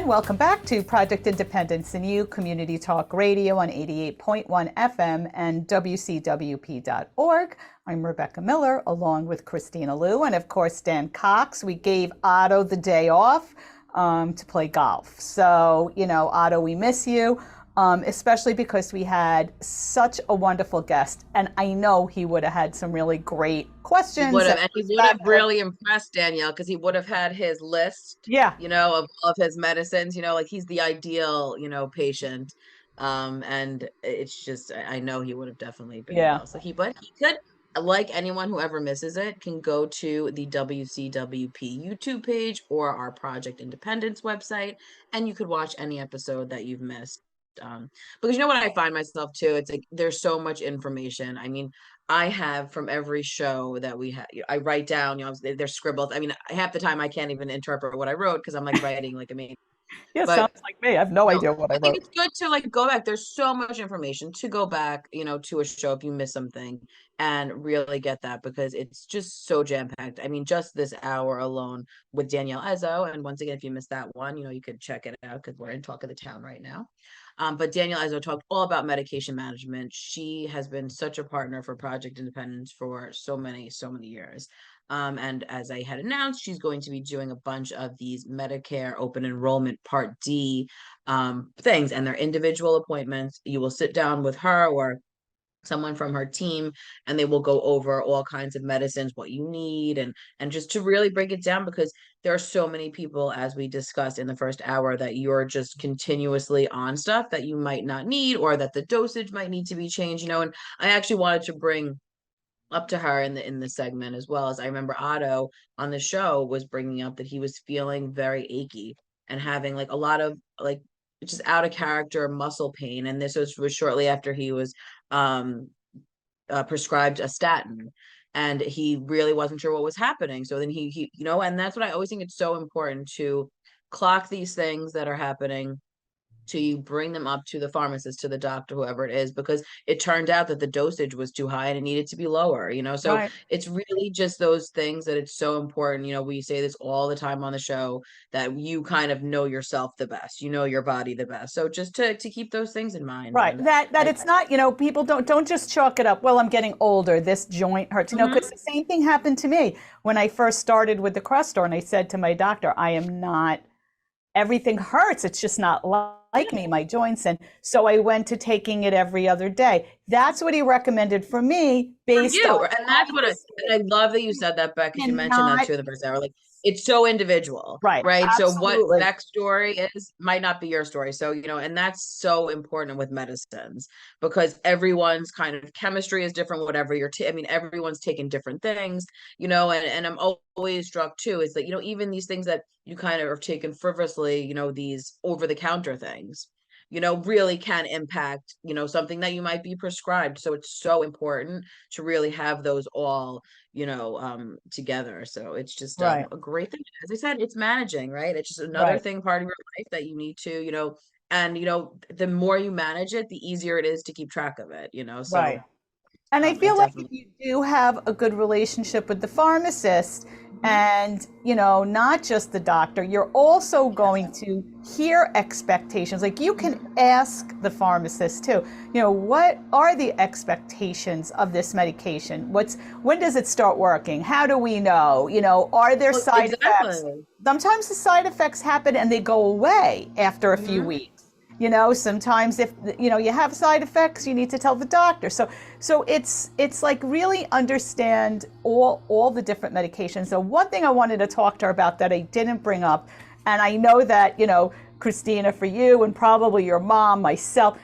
And welcome back to Project Independence and You Community Talk Radio on 88.1 FM and WCWP.org. I'm Rebecca Miller along with Kristina Liu and of course Dan Cox. We gave Otto the day off to play golf. So, Otto, we miss you. Especially because we had such a wonderful guest, and I know he would have had some really great questions. He would have really impressed Danielle because he would have had his list, yeah, of his medicines, like he's the ideal, patient. And it's just, I know he would have definitely been well. So but he could, like anyone who ever misses it, can go to the WCWP YouTube page or our Project Independence website, and you could watch any episode that you've missed. Because you know what I find myself too, it's like there's so much information. I mean, I have from every show that we have, I write down, they're scribbled. I mean, half the time I can't even interpret what I wrote because I'm like writing like a man. Yeah, But sounds like me. I have no idea what I I think wrote. it's good to like go back. There's so much information to go back, to a show if you miss something and really get that because it's just so jam-packed. I mean, just this hour alone with Danielle Ezzo. And once again, if you missed that one, you could check it out because we're in Talk of the Town right now. But Danielle Ezzo talked all about medication management. She has been such a partner for Project Independence for so many years. And as I had announced, she's going to be doing a bunch of these Medicare open enrollment Part D things, and they're individual appointments. You will sit down with her or someone from her team and they will go over all kinds of medicines, what you need, and just to really break it down because there are so many people, as we discussed in the first hour, that you're just continuously on stuff that you might not need or that the dosage might need to be changed, and I actually wanted to bring up to her in the segment, as well as I remember Otto on the show was bringing up that he was feeling very achy and having like a lot of like just out of character muscle pain, and this was shortly after he was prescribed a statin, and he really wasn't sure what was happening. So then he and that's what I always think, it's so important to clock these things that are happening, to you bring them up to the pharmacist, to the doctor, whoever it is, because it turned out that the dosage was too high and it needed to be lower, so Right. it's really just those things that it's so important. We say this all the time on the show, that you kind of know yourself the best, your body the best, so just to keep those things in mind. Right. And That it's not, people don't just chalk it up. Well, I'm getting older. This joint hurts, because the same thing happened to me when I first started with the cross store, and I said to my doctor, I am not, everything hurts. It's just not like me, my joints. And so I went to taking it every other day. That's what he recommended for me based on. And that's what and I love that you said that, Beck, because you mentioned that Not, too in the first hour. Like, it's so individual, right. right? So what Absolutely. Beck's story is might not be your story. So, and that's so important with medicines because everyone's kind of chemistry is different, whatever I mean, everyone's taking different things, and I'm always struck too, is that, even these things that you kind of are taken frivolously, these over the counter things, really can impact, something that you might be prescribed. So it's so important to really have those all, together. So it's just Right. a great thing. As I said, it's managing, right? It's just another thing, part of your life that you need to, and the more you manage it, the easier it is to keep track of it, so Right. And I I feel like if definitely. you do have a good relationship with the pharmacist and, not just the doctor, you're also going to hear expectations. Like you can ask the pharmacist too, what are the expectations of this medication? When does it start working? How do we know? Are there side effects? Exactly. Sometimes the side effects happen and they go away after a few weeks. Sometimes if you have side effects, you need to tell the doctor. So it's like really understand all the different medications. So one thing I wanted to talk to her about that I didn't bring up, and I know that Kristina, for you and probably your mom, myself,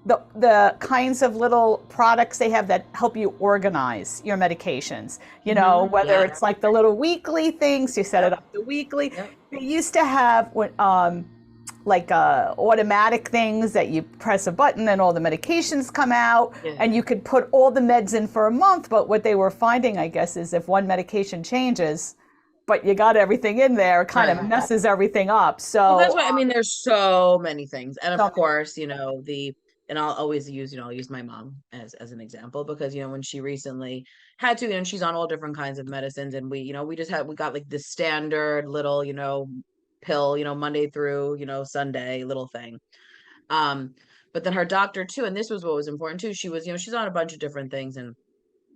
the kinds of little products they have that help you organize your medications, whether it's like the little weekly things, you set it up the weekly. They used to have like automatic things that you press a button and all the medications come out, and you could put all the meds in for a month. But what they were finding, I guess, is if one medication changes, but you got everything in there, it kind of messes everything up. So well, that's why, I mean, there's so many things. And of course, and I'll always use, I'll use my mom as an example because, when she recently had to, she's on all different kinds of medicines, and we got like the standard little, pill, Monday through, Sunday little thing. Um, but then her doctor too, and this was what was important too. She was, she's on a bunch of different things, and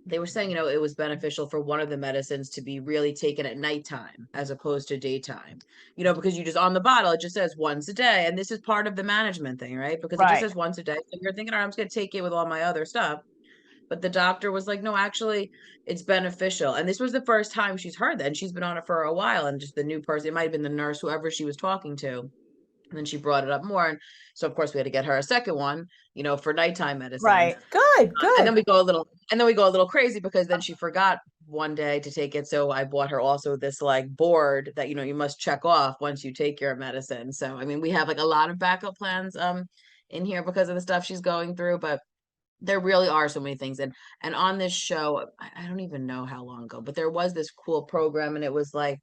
they were saying, it was beneficial for one of the medicines to be really taken at nighttime as opposed to daytime, because you just on the bottle, it just says once a day. And this is part of the management thing, right? Because it just Right. says once a day. So you're thinking, all right, I'm just going to take it with all my other stuff. But the doctor was like, no, actually, it's beneficial. And this was the first time she's heard that. And she's been on it for a while. And just the new person, it might have been the nurse, whoever she was talking to. And then she brought it up more. And so, of course, we had to get her a second one, for nighttime medicines. Right. Good. And then Good. we go a little crazy because then she forgot one day to take it. So I bought her also this like board that, you must check off once you take your medicine. So, I mean, we have like a lot of backup plans in here because of the stuff she's going through, but there really are so many things. And on this show, I don't even know how long ago, but there was this cool program, and it was like,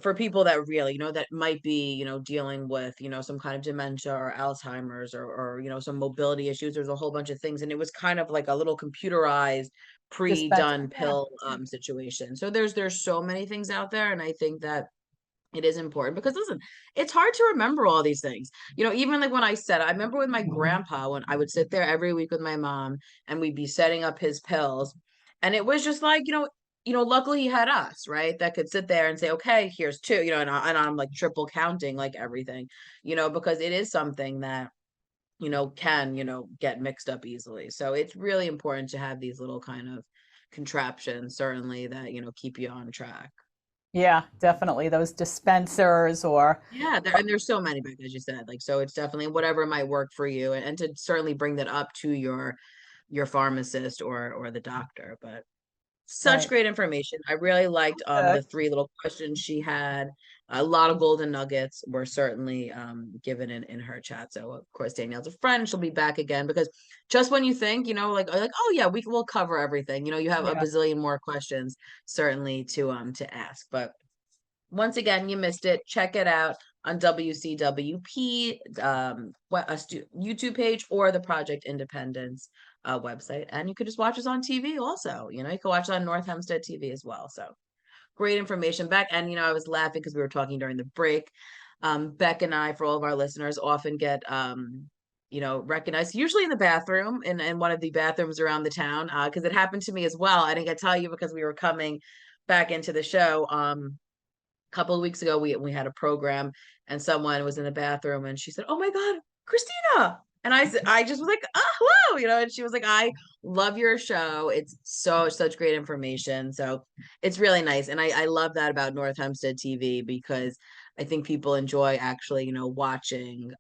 for people that really, that might be, dealing with, some kind of dementia or Alzheimer's, or some mobility issues. There's a whole bunch of things. And it was kind of like a little computerized, Dispenser. pre-done Yeah. pill situation. So there's so many things out there. And I think that it is important because, listen, it's hard to remember all these things. Even like when I remember with my grandpa, when I would sit there every week with my mom and we'd be setting up his pills. And it was just like, luckily he had us, right? That could sit there and say, okay, here's two, and I'm like triple counting like everything, because it is something that, can, get mixed up easily. So it's really important to have these little kind of contraptions, certainly, that, keep you on track. Yeah, definitely. Those dispensers or Yeah, and there's so many, back as you said, like, so it's definitely whatever might work for you, and to certainly bring that up to your pharmacist or the doctor. But such right. great information. I really liked Good. the three little questions she had. A lot of golden nuggets were certainly given in her chat. So of course Danielle's a friend. She'll be back again because just when you think, like, oh yeah, will cover everything. You have a Yeah. bazillion more questions certainly to ask. But once again, you missed it. Check it out on WCWP YouTube page or the Project Independence website. And you could just watch us on TV also. You can watch it on North Hempstead TV as well. So great information back. And, I was laughing because we were talking during the break. Beck and I, for all of our listeners, often get, recognized, usually in the bathroom, in one of the bathrooms around the town, because it happened to me as well. I didn't get to tell you because we were coming back into the show. Couple of weeks ago, we had a program, and someone was in the bathroom, and she said, "Oh my God, Kristina!" And I just was like, "Oh, hello," and she was like, "I love your show. It's such great information." So it's really nice, and I love that about North Hempstead TV because I think people enjoy actually, watching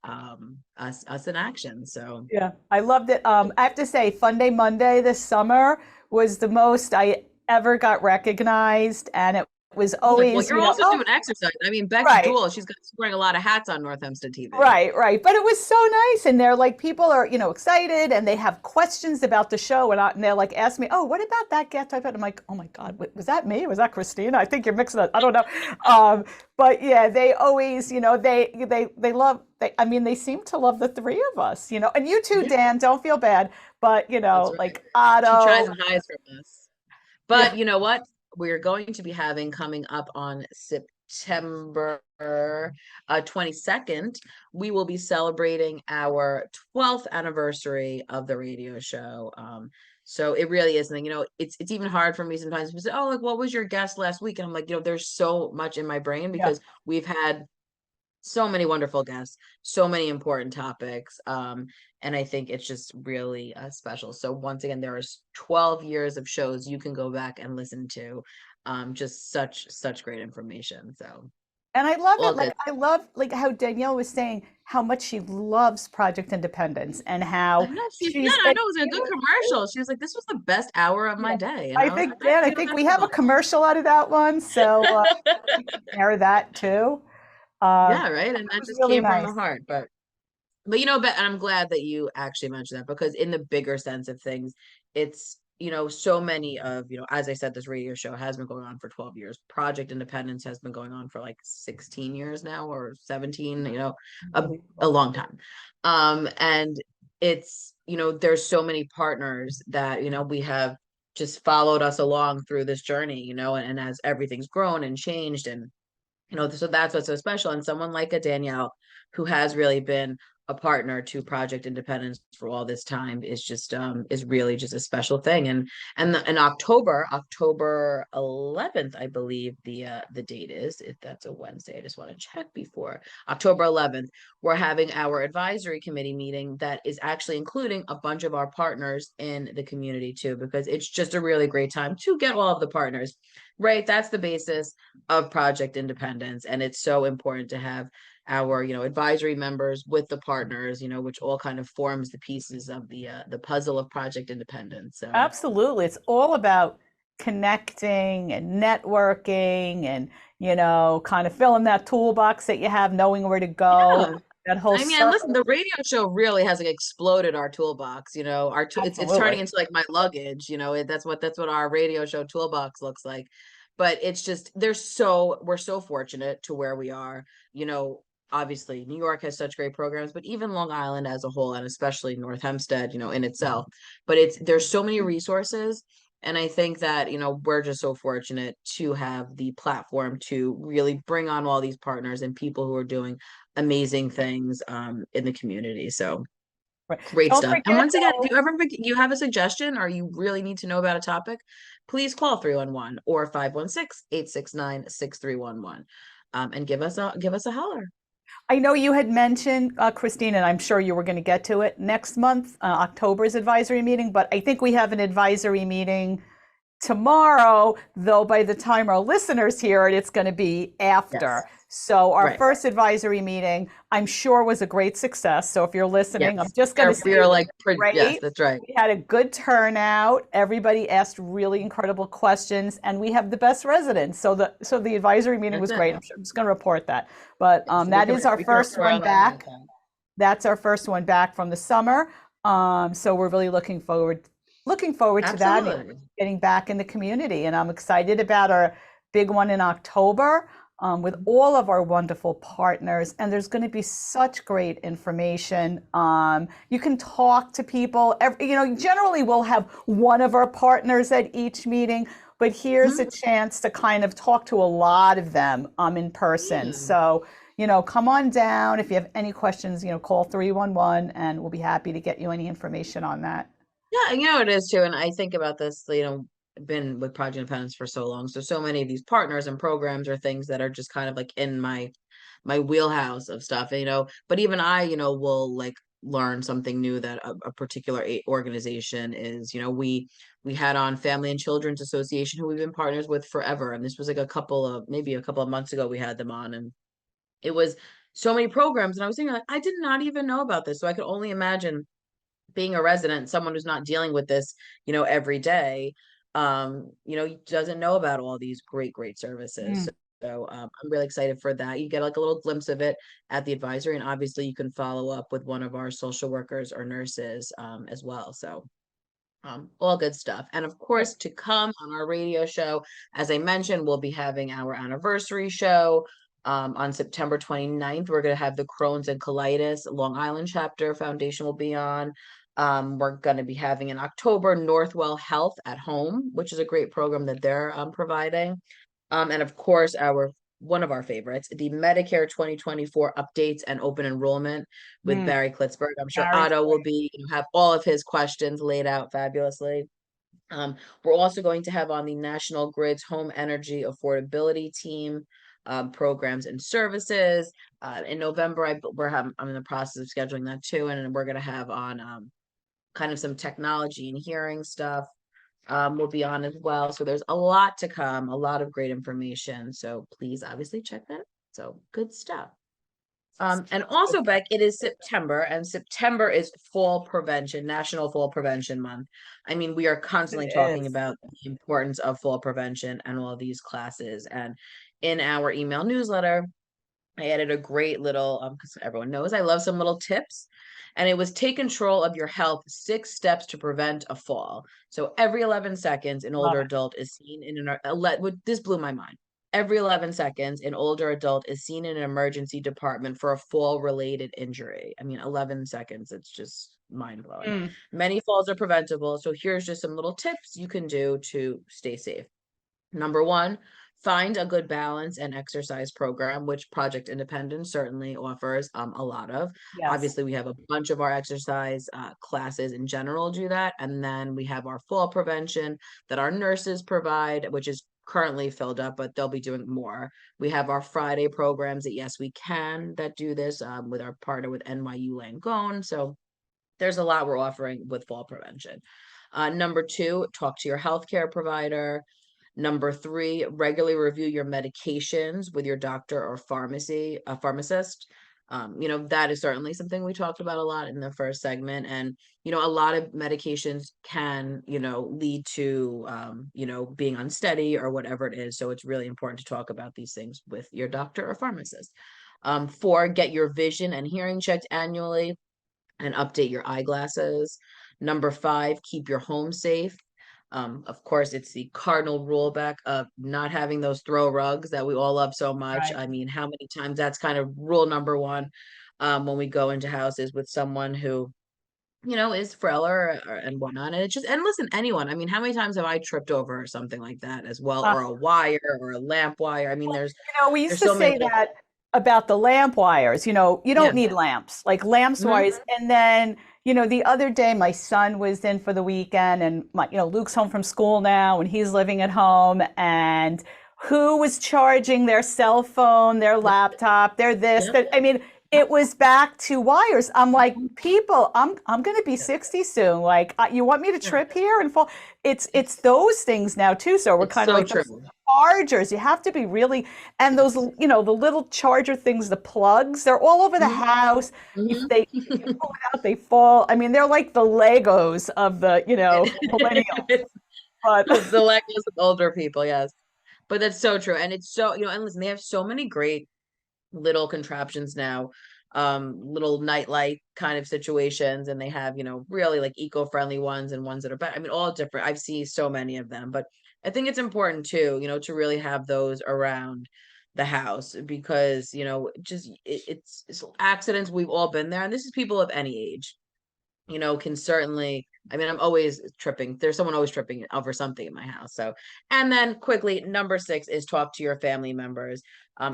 us in action. So Yeah. I loved it. I have to say, Fun Day Monday this summer was the most I ever got recognized, and it was like, well, always, you're also oh, doing exercise. I mean, Beck's right. dual. She's wearing a lot of hats on North Hempstead TV. Right, right. But it was so nice. And they're like, people are, excited and they have questions about the show. And they're like, ask me, oh, what about that guest? I'm like, oh my God, was that me? Was that Christina? I think you're mixing it. I don't know. But yeah, they always, they love, I mean, they seem to love the three of us, and you too, Yeah, Dan, don't feel bad. But, that's right. like She tries Otto. and hides from us. Yeah, But you know what? We're going to be having coming up on September 22nd. We will be celebrating our 12th anniversary of the radio show. So it really is something, it's even hard for me sometimes to say, oh, like, what was your guest last week? And I'm like, there's so much in my brain yeah. because we've had so many wonderful guests, so many important topics. And I think it's just really special. So once again, there is 12 years of shows you can go back and listen to. Just such great information. So And I love all it. Like good. I love like how Danielle was saying how much she loves Project Independence and I how know she said, she's I know it was a good commercial. She was like, this was the best hour of my yeah. day. I I was think like, Dan, I think we that's have a cool. commercial out of that one, so we can air that too. Yeah, right. And That that was just really came from the nice. heart. But and I'm glad that you actually mentioned that because in the bigger sense of things, it's, so many of, as I said, this radio show has been going on for 12 years. Project Independence has been going on for like 16 years now or 17, a Unbelievable. long time. And it's, there's so many partners that, we have just followed us along through this journey, and as everything's grown and changed and So that's what's so special. And someone like a Danielle, who has really been a partner to Project Independence for all this time, is really just a special thing. And in October 11th, I believe the date is, if that's a Wednesday, I just want to check before October 11th, we're having our advisory committee meeting that is actually including a bunch of our partners in the community too, because it's just a really great time to get all of the partners, right? That's the basis of Project Independence. And it's so important to have our, advisory members with the partners, which all kind of forms the pieces of the puzzle of Project Independence. So Absolutely. It's all about connecting and networking and, kind of filling that toolbox that you have, knowing where to go, yeah. that whole I mean, and listen, circle. the radio show really has like exploded our toolbox. It's turning Absolutely. into like my luggage. That's what our radio show toolbox looks like. But it's just we're so fortunate to where we are. You know, Obviously New York has such great programs, but even Long Island as a whole, and especially North Hempstead, in itself. But there's so many resources. And I think that, we're just so fortunate to have the platform to really bring on all these partners and people who are doing amazing things in the community. So Right. great Don't stuff. And forget once again, if though, you have a suggestion or you really need to know about a topic, please call 311 or 516-869-6311, and give us a holler. I know you had mentioned, Christine, and I'm sure you were going to get to it next month, October's advisory meeting, but I think we have an advisory meeting tomorrow, though by the time our listeners hear it, it's going to be Yes. after. So our Right. first advisory meeting, I'm sure, was a great success. So if you're listening, I'm Yes. just We going to are, we say are it was like, yes, great. that's right. We had a good turnout. Everybody asked really incredible questions, and we have the best residents. So the advisory meeting That's was it. great. I'm just going to report that. But Yes, that is our we can first report one on that ahead of back. time. That's our first one back from the summer. So we're really looking forward to that and Absolutely. getting back in the community. And I'm excited about our big one in October, with all of our wonderful partners. And there's going to be such great information. You can talk to people. Generally we'll have one of our partners at each meeting, but here's a Mhm. chance to kind of talk to a lot of them in person. Yeah. So, come on down. If you have any questions, call 311 and we'll be happy to get you any information on that. Yeah, it is too. And I think about this, been with Project Independence for so long. So many of these partners and programs are things that are just kind of like in my wheelhouse of stuff, but even I, will like learn something new that a particular organization is. We had on Family and Children's Association, who we've been partners with forever. And this was like maybe a couple of months ago we had them on, and it was so many programs. And I was thinking like, I did not even know about this. So I could only imagine being a resident, someone who's not dealing with this, every day, doesn't know about all these great services. Mm. So I'm really excited for that. You get like a little glimpse of it at the advisory, and obviously you can follow up with one of our social workers or nurses as well. So all good stuff. And of course, to come on our radio show, as I mentioned, we'll be having our anniversary show on September 29th. We're going to have the Crohn's and Colitis Long Island chapter foundation will be on. We're going to be having in October Northwell Health at Home, which is a great program that they're providing. And of course, our one of our favorites, the Medicare 2024 updates and open enrollment with Mm. Barry Klitzberg. I'm sure Gary's Otto will great. be have all of his questions laid out fabulously. We're also going to have on the National Grid's Home Energy Affordability Team, programs and services. In November, I'm in the process of scheduling that too, and then we're going to have on kind of some technology and hearing stuff, will be on as well. So there's a lot to come, a lot of great information. So please obviously check that. So good stuff. And also, Beck, it is September, and September is Fall Prevention, National Fall Prevention Month. I mean, we are It constantly talking is. about the importance of fall prevention and all these classes. And in our email newsletter, I added a great little, because everyone knows I love some little tips. And it was take control of your health, 6 steps to prevent a fall. So every 11 seconds, an Love older it. adult is seen in this blew my mind. Every 11 seconds, an older adult is seen in an emergency department for a fall related injury. I mean, 11 seconds, it's just mind blowing. Mm. Many falls are preventable. So here's just some little tips you can do to stay safe. Number one, find a good balance and exercise program, which Project Independence certainly offers a lot of. Yes. Obviously, we have a bunch of our exercise classes in general do that. And then we have our fall prevention that our nurses provide, which is currently filled up, but they'll be doing more. We have our Friday programs at Yes We Can that do this with our partner with NYU Langone. So there's a lot we're offering with fall prevention. Number two, talk to your healthcare provider. Number three, regularly review your medications with your doctor or pharmacist. That is certainly something we talked about a lot in the first segment. And, a lot of medications can, lead to, being unsteady or whatever it is. So it's really important to talk about these things with your doctor or pharmacist. Four, get your vision and hearing checked annually and update your eyeglasses. Number five, keep your home safe. Of course, it's the cardinal rule back of not having those throw rugs that we all love so much. Right. I mean, how many times that's kind of rule number one when we go into houses with someone who, is frailer and whatnot. And it's just, and listen, anyone, I mean, how many times have I tripped over something like that as well, Uh, or a wire or a lamp wire? I mean, we used there's to so many say things. that about the lamp wires. You Yeah. don't need lamps, like lamps Mhm. wires. And then, the other day my son was in for the weekend and Luke's home from school now and he's living at home and who was charging their cell phone, their laptop, their this, Yep. that, I mean, it was back to wires. I'm like, people, I'm going to be 60 soon. Like, you want me to Yeah. trip here and fall? It's those things now too. So we're It's kind of so like true. those chargers. You have to be really, and those, Yes. the little charger things, the plugs, they're all over the Mhm. house. If Mhm. if you pull it out, they fall. I mean, they're like the Legos of the, millennials. But The Legos of older people, yes. But that's so true. And it's so, and listen, they have so many great little contraptions now, little nightlight kind of situations, and they have, really like eco-friendly ones and ones that are better. I mean, all different. I've seen so many of them, but I think it's important too, to really have those around the house because, just it's accidents. We've all been there, and this is people of any age can certainly, I mean, I'm always tripping. There's someone always tripping over something in my house. So, and then quickly, number six is talk to your family members.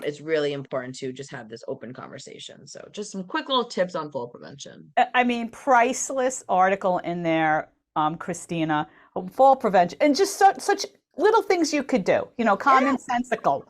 It's really important to just have this open conversation. So, just some quick little tips on fall prevention. I mean, priceless article in there, Christina, fall prevention, and just such little things you could do, Yeah. commonsensical.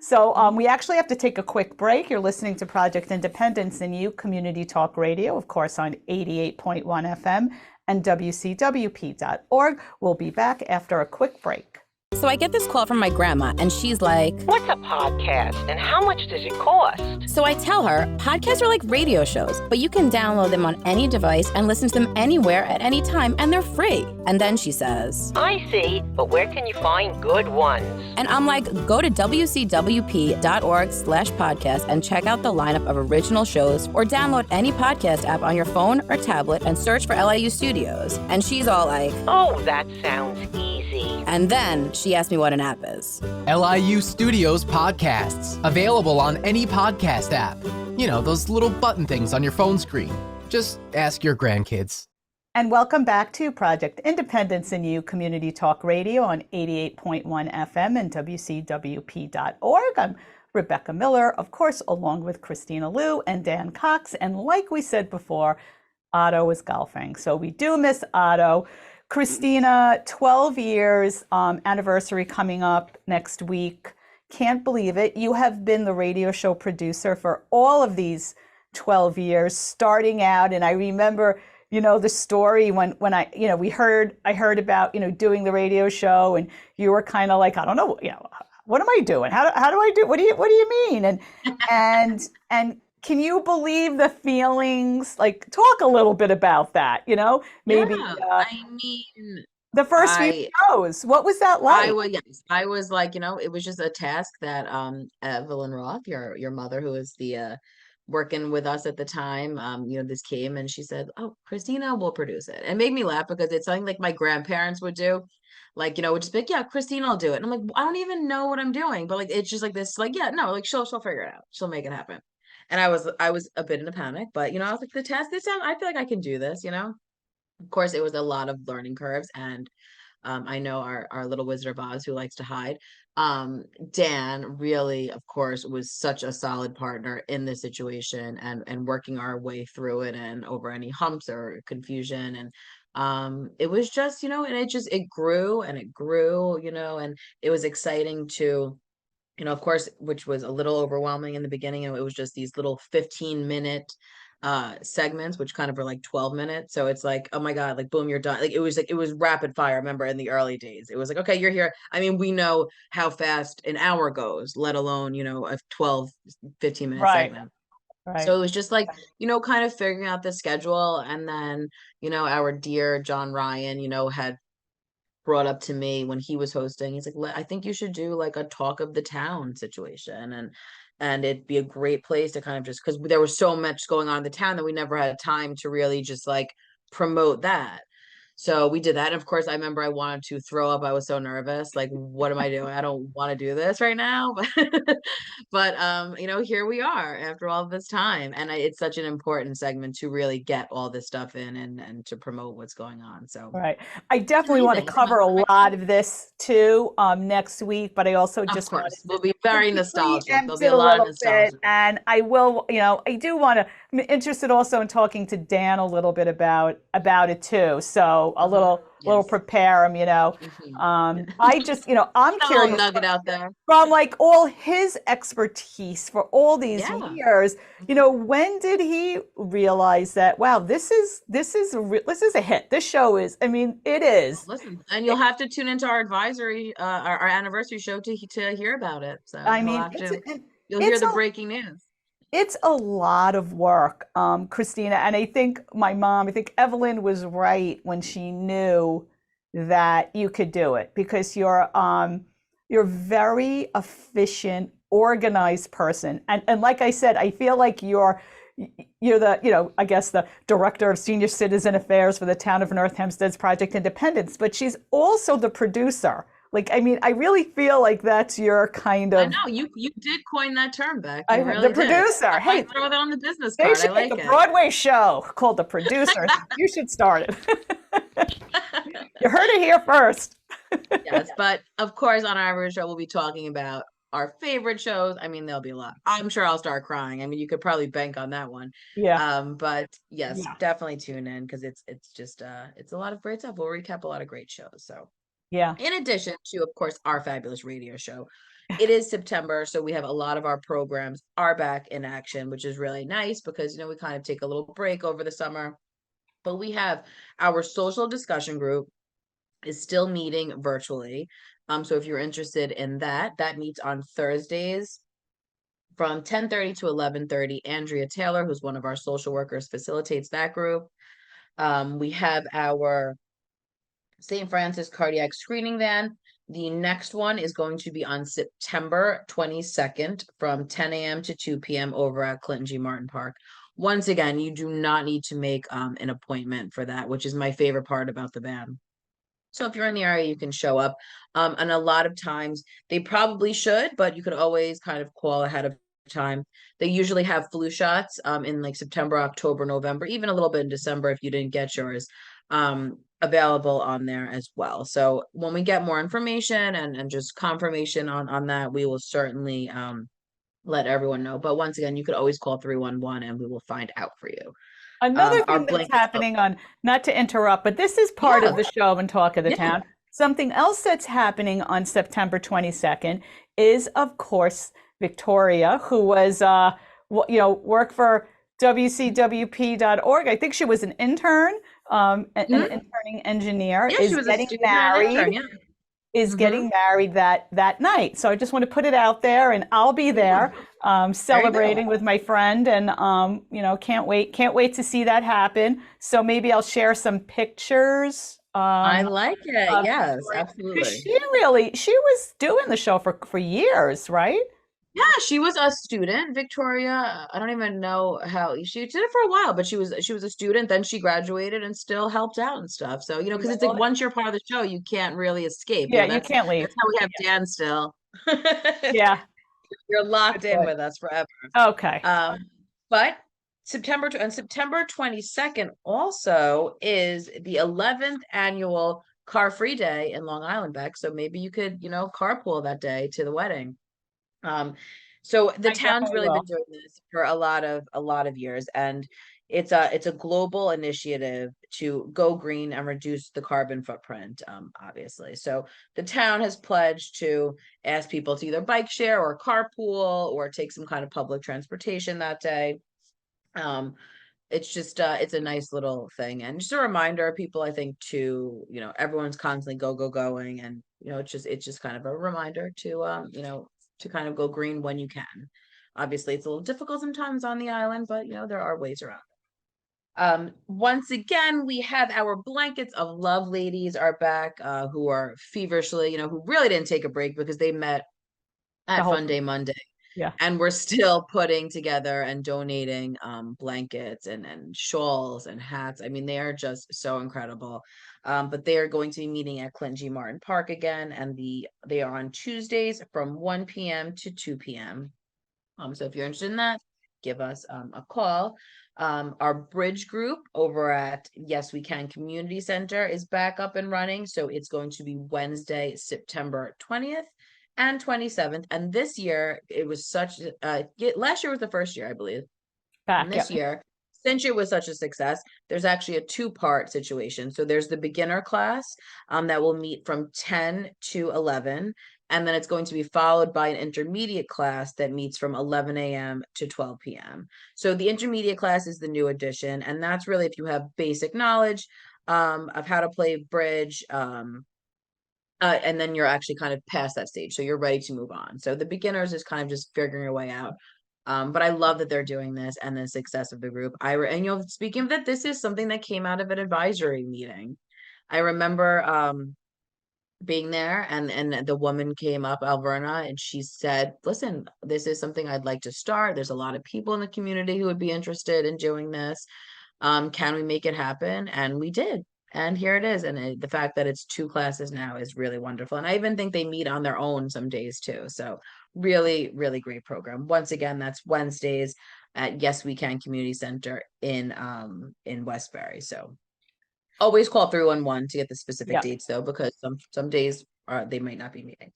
So Mhm. we actually have to take a quick break. You're listening to Project Independence and You Community Talk Radio, of course, on 88.1 FM and WCWP.org. We'll be back after a quick break. So I get this call from my grandma, and she's like, "What's a podcast and how much does it cost?" so I tell her, podcasts are like radio shows, but you can download them on any device and listen to them anywhere at any time, and they're free. And then she says, "I see, but where can you find good ones?" and I'm like, go to wcwp.org/podcast and check out the lineup of original shows, or download any podcast app on your phone or tablet and search for LIU Studios. And she's all like, "Oh, that sounds easy." and then she asked me what an app is. LIU Studios podcasts, available on any podcast app. Those little button things on your phone screen. Just ask your grandkids. And welcome back to Project Independence and You Community Talk Radio on 88.1 FM and WCWP.org. I'm Rebecca Miller, of course, along with Christina Liu and Dan Cox. And like we said before, Otto is golfing. So we do miss Otto. Christina, 12 years anniversary coming up next week. Can't believe it. You have been the radio show producer for all of these 12 years, starting out. And I remember, the story when I heard about, doing the radio show and you were kind of like, I don't know, what am I doing? How do I do? What do you mean? And can you believe the feelings? Like, talk a little bit about that, maybe Yeah, I mean, the first few I shows. What was that like? I was like, it was just a task that Evelyn Roth, your mother, who was the working with us at the time, this came and she said, "Oh, Christina will produce it." And it made me laugh because it's something like my grandparents would do. Like, would just be like, "Yeah, Christina will do it." And I'm like, "I don't even know what I'm doing." But like it's just like this, like, yeah, no, like she'll figure it out. She'll make it happen. And I was a bit in a panic, but I was like, the test this time, I feel like I can do this. Of course, it was a lot of learning curves, and I know our little Wizard of Oz who likes to hide. Dan really, of course, was such a solid partner in this situation and working our way through it and over any humps or confusion. And it was just, and it grew and it grew, and it was exciting to, of course, which was a little overwhelming in the beginning. And it was just these little 15-minute segments, which kind of were like 12 minutes. So it's like, oh my God, like boom, you're done. Like it was rapid fire. I remember in the early days, it was like, okay, you're here. I mean, we know how fast an hour goes, let alone, a 12, 15-minute Right. segment. Right. So it was just like, kind of figuring out the schedule. And then, our dear John Ryan, had brought up to me when he was hosting. He's like, I think you should do like a talk of the town situation, and it'd be a great place to kind of just, because there was so much going on in the town that we never had time to really just like promote that. So we did that. And of course, I remember I wanted to throw up. I was so nervous. Like, what am I doing? I don't want to do this right now. But here we are after all this time. And it's such an important segment to really get all this stuff in and to promote what's going on. So Right. I definitely want to amazing. cover a lot of this too next week, but I also Of just wanted course, we'll be very to nostalgic. There'll preempt be it a lot of little nostalgia. bit, and I will, I do want to. I'm interested also in talking to Dan a little bit about it too. So a little Yes. prepare him, I just, I'm A little curious nugget out there. from like all his expertise for all these Yeah. years, when did he realize that, wow, this is a hit. This show is, I mean, it is. Listen, and you'll have to tune into our advisory, our anniversary show to hear about it. So I mean, you'll hear it's the a breaking news. it's a lot of work, Christina. And I think I think Evelyn was right when she knew that you could do it, because you're very efficient, organized person. And like I said, I feel like you're the, I guess the director of senior citizen affairs for the Town of North Hempstead's Project Independence, but she's also the producer. Like, I mean, I really feel like that's your kind I of. know you did coin that term, Beck. You really The did. producer. I Hey, might throw that on the business they card. I should like make a it. Broadway show called The Producers. You should start it. You heard it here first. Yes, but of course, on our average show, we'll be talking about our favorite shows. I mean, there'll be a lot. I'm sure I'll start crying. I mean, you could probably bank on that one. Yeah. But yes, Yeah. definitely tune in, because it's just it's a lot of great stuff. We'll recap a lot of great shows. So Yeah. in addition to, of course, our fabulous radio show, it is September, so we have a lot of our programs are back in action, which is really nice because we kind of take a little break over the summer. But we have our social discussion group is still meeting virtually. So if you're interested in that meets on Thursdays from 10:30 to 11:30. Andrea Taylor, who's one of our social workers, facilitates that group. We have our St. Francis cardiac screening van. The next one is going to be on September 22nd from 10 a.m. to 2 p.m. over at Clinton G. Martin Park. Once again, you do not need to make an appointment for that, which is my favorite part about the van. So if you're in the area, you can show up. And a lot of times they probably should, but you could always kind of call ahead of time. They usually have flu shots in like September, October, November, even a little bit in December if you didn't get yours, available on there as well. So when we get more information and just confirmation on that, we will certainly let everyone know. But once again, you could always call 311 and we will find out for you. Another Our thing that's blanket- happening not to interrupt, but this is part of the show and Talk of the Yeah. Town. Something else that's happening on September 22nd is, of course, Victoria, who was, worked for WCWP.org. I think she was an intern, an interning engineer, Yeah, is she was getting a student and married. intern, yeah. Is getting married that night. So I just want to put it out there, and I'll be there celebrating with my friend, and can't wait to see that happen. So maybe I'll share some pictures. I like it. Yes, absolutely. She was doing the show for years, right? Yeah, she was a student, Victoria. I don't even know how she did it for a while, but she was a student. Then she graduated and still helped out and stuff. So, because it's like once you're part of the show, you can't really escape. Yeah, you can't leave. That's how we have Dan still. Yeah. You're locked in with us forever. Okay. But September 22nd also is the 11th annual car-free day in Long Island, Beck. So maybe you could, carpool that day to the wedding. So the I town's definitely really been will. doing this for a lot of years, and it's a global initiative to go green and reduce the carbon footprint, obviously. So the town has pledged to ask people to either bike share or carpool or take some kind of public transportation that day. Um, it's just it's a nice little thing, and just a reminder, people, I think, to, everyone's constantly going, and it's just kind of a reminder to to kind of go green when you can. Obviously it's a little difficult sometimes on the island, but there are ways around it. Once again, we have our blankets of love ladies are back, who are feverishly, who really didn't take a break because they met The at whole Fun Day Monday, yeah. and we're still putting together and donating blankets and shawls and hats. I mean, they are just so incredible. But they are going to be meeting at Clinton G. Martin Park again, and they are on Tuesdays from 1 p.m. to 2 p.m. So if you're interested in that, give us a call. Our bridge group over at Yes We Can Community Center is back up and running. So it's going to be Wednesday, September 20th and 27th. And this year it was last year was the first year, I believe. And Back. this Yeah. year, since it was such a success, there's actually a two-part situation. So there's the beginner class that will meet from 10 to 11. And then it's going to be followed by an intermediate class that meets from 11 a.m. to 12 p.m. So the intermediate class is the new addition. And that's really if you have basic knowledge of how to play bridge. And then you're actually kind of past that stage. So you're ready to move on. So the beginners is kind of just figuring your way out. But I love that they're doing this and the success of the group. Speaking of that, this is something that came out of an advisory meeting. I remember being there, and the woman came up, Alverna, and she said, listen, this is something I'd like to start. There's a lot of people in the community who would be interested in doing this. Can we make it happen? And we did. And here it is. And the fact that it's two classes now is really wonderful. And I even think they meet on their own some days too. So really, really great program. Once again, that's Wednesdays at Yes We Can Community Center in Westbury. So always call 311 to get the specific Yeah. dates though, because some days they might not be meeting.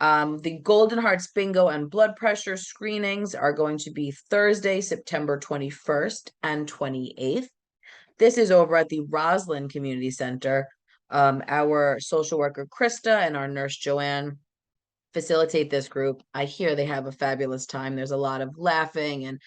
The Golden Hearts Bingo and blood pressure screenings are going to be Thursday, September 21st and 28th. This is over at the Roslyn Community Center. Our social worker, Krista, and our nurse, Joanne, facilitate this group. I hear they have a fabulous time. There's a lot of laughing and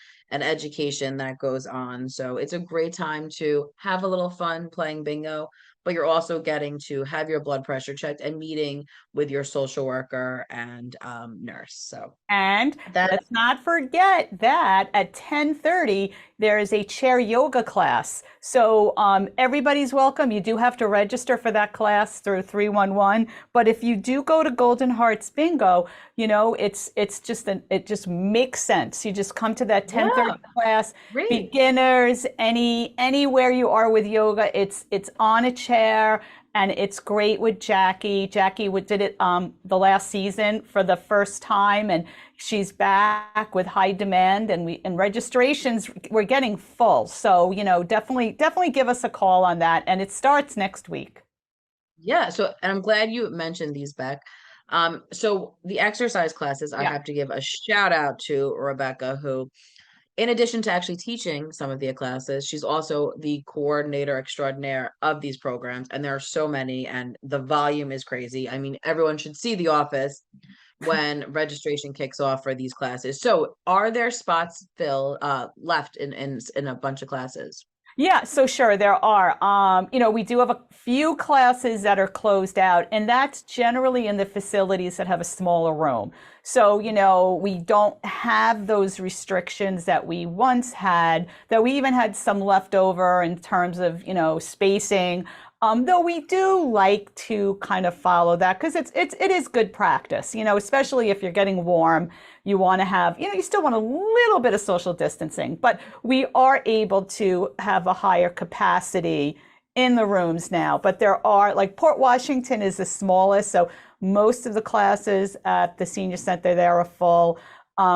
education that goes on. So it's a great time to have a little fun playing bingo, but you're also getting to have your blood pressure checked and meeting with your social worker and nurse. So And that let's not forget that at 10:30 there is a chair yoga class. So everybody's welcome. You do have to register for that class through 311. But if you do go to Golden Hearts Bingo, it just makes sense. You just come to that 10:30 class. great. Beginners, anywhere you are with yoga, it's on a chair. And it's great with Jackie. Jackie did it the last season for the first time, and she's back with high demand. And registrations, we're getting full. So definitely give us a call on that. And it starts next week. Yeah. So, and I'm glad you mentioned these, Beck. So the exercise classes, I Yeah. have to give a shout out to Rebecca, who, in addition to actually teaching some of the classes, she's also the coordinator extraordinaire of these programs. And there are so many, and the volume is crazy. I mean, everyone should see the office when registration kicks off for these classes. So are there spots left in a bunch of classes? Yeah, so sure, there are. We do have a few classes that are closed out, and that's generally in the facilities that have a smaller room. So, we don't have those restrictions that we once had, that we even had some left over in terms of, spacing. Though we do like to kind of follow that because it is good practice, especially if you're getting warm. You want to have, you still want a little bit of social distancing, but we are able to have a higher capacity in the rooms now. But there are, like, Port Washington is the smallest, so most of the classes at the senior center there are full.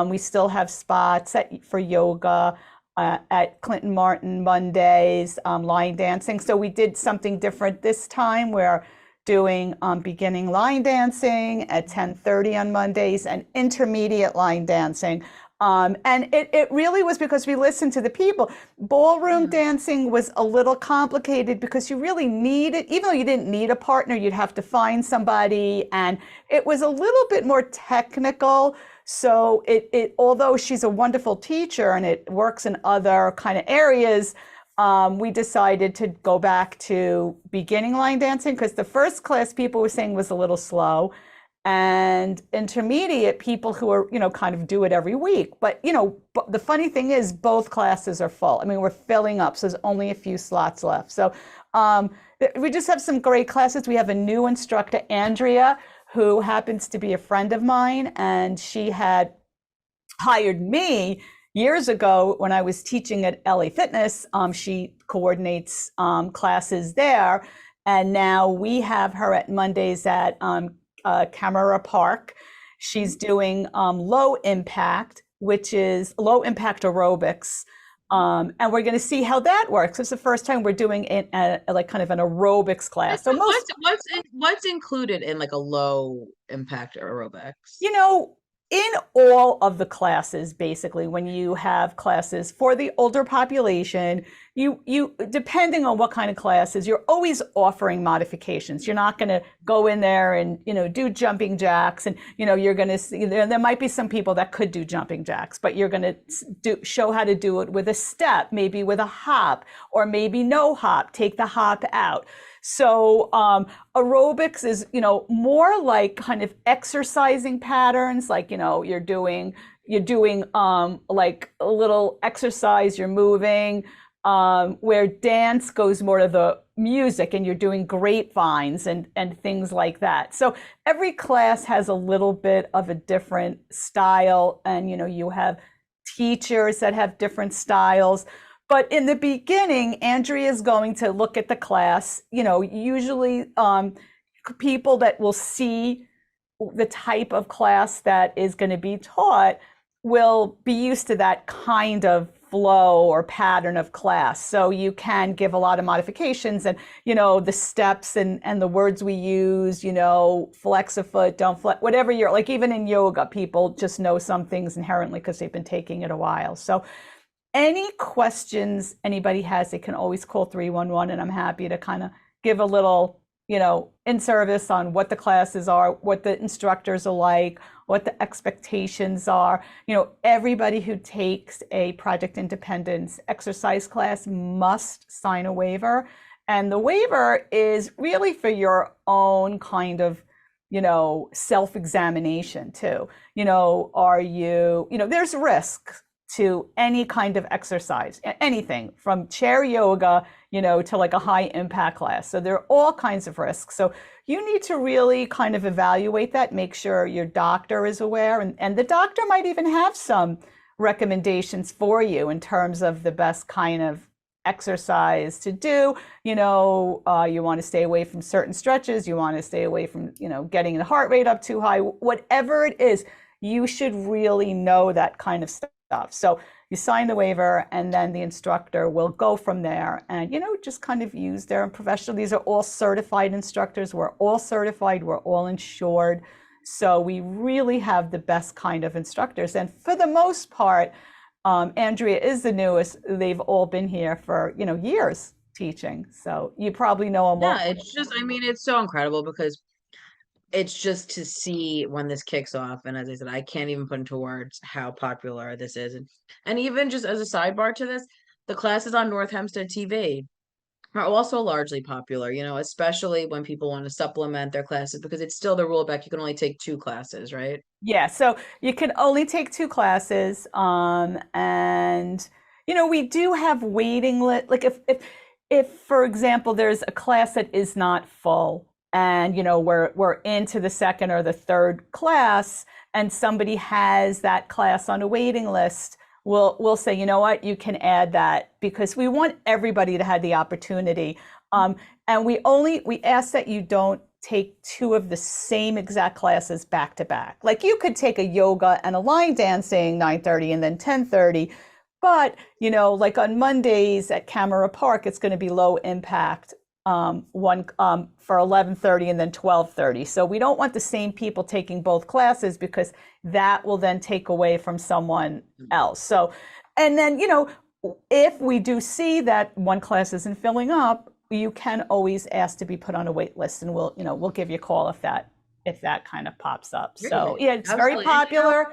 We still have spots for yoga. At Clinton Martin Mondays, line dancing. So we did something different this time where doing beginning line dancing at 10:30 on Mondays and intermediate line dancing. And it really was because we listened to the people. Ballroom dancing was a little complicated because you really needed, even though you didn't need a partner, you'd have to find somebody. And it was a little bit more technical. So although she's a wonderful teacher and it works in other kind of areas, we decided to go back to beginning line dancing because the first class people were saying was a little slow. And intermediate people who are, kind of do it every week. But, the funny thing is both classes are full. I mean, we're filling up, so there's only a few slots left. So we just have some great classes. We have a new instructor, Andrea, who happens to be a friend of mine, and she had hired me years ago when I was teaching at LA Fitness. She coordinates classes there, and now we have her at Mondays at Camera Park. She's doing low impact, which is low impact aerobics. And we're going to see how that works. It's the first time we're doing like kind of an aerobics class. So what's included in like a low impact aerobics? In all of the classes, basically, when you have classes for the older population, you depending on what kind of classes, you're always offering modifications. You're not going to go in there and do jumping jacks, and you're going to see there might be some people that could do jumping jacks, but you're going to show how to do it with a step, maybe with a hop, or maybe no hop. Take the hop out. So aerobics is, more like kind of exercising patterns, like, you're doing like a little exercise, you're moving, where dance goes more to the music and you're doing grapevines and things like that. So every class has a little bit of a different style, and, you have teachers that have different styles. But in the beginning, Andrea is going to look at the class. Usually people that will see the type of class that is going to be taught will be used to that kind of flow or pattern of class. So you can give a lot of modifications and, the steps and the words we use, flex a foot, don't flex, whatever you're like, even in yoga, people just know some things inherently because they've been taking it a while. So any questions anybody has, they can always call 311, and I'm happy to kind of give a little, in service on what the classes are, what the instructors are like, what the expectations are. Everybody who takes a Project Independence exercise class must sign a waiver. And the waiver is really for your own kind of, self-examination too. Are you, there's risk to any kind of exercise, anything from chair yoga, to like a high impact class. So there are all kinds of risks. So you need to really kind of evaluate that, make sure your doctor is aware, and the doctor might even have some recommendations for you in terms of the best kind of exercise to do. You want to stay away from certain stretches, you want to stay away from, getting the heart rate up too high, whatever it is, you should really know that kind of stuff. So you sign the waiver, and then the instructor will go from there and, just kind of use their professional. These are all certified instructors. We're all certified. We're all insured. So we really have the best kind of instructors. And for the most part, Andrea is the newest. They've all been here for, years teaching. So you probably know them all. Yeah, it's so incredible because it's just to see when this kicks off. And as I said, I can't even put into words how popular this is. And even just as a sidebar to this, the classes on North Hempstead TV are also largely popular, especially when people want to supplement their classes, because it's still the rule back. You can only take 2 classes, right? Yeah, so you can only take 2 classes. And, we do have waiting list. Like if, for example, there's a class that is not full, and we're into the second or the third class, and somebody has that class on a waiting list, we'll say, you can add that, because we want everybody to have the opportunity. And we ask that you don't take 2 of the same exact classes back to back. Like you could take a yoga and a line dancing 9:30 and then 10:30, but like on Mondays at Camera Park, it's going to be low impact one for 11:30 and then 12:30. So we don't want the same people taking both classes because that will then take away from someone else. So, and then, if we do see that one class isn't filling up, you can always ask to be put on a wait list, and we'll give you a call if that kind of pops up. So Really? yeah, it's very Absolutely. And, popular.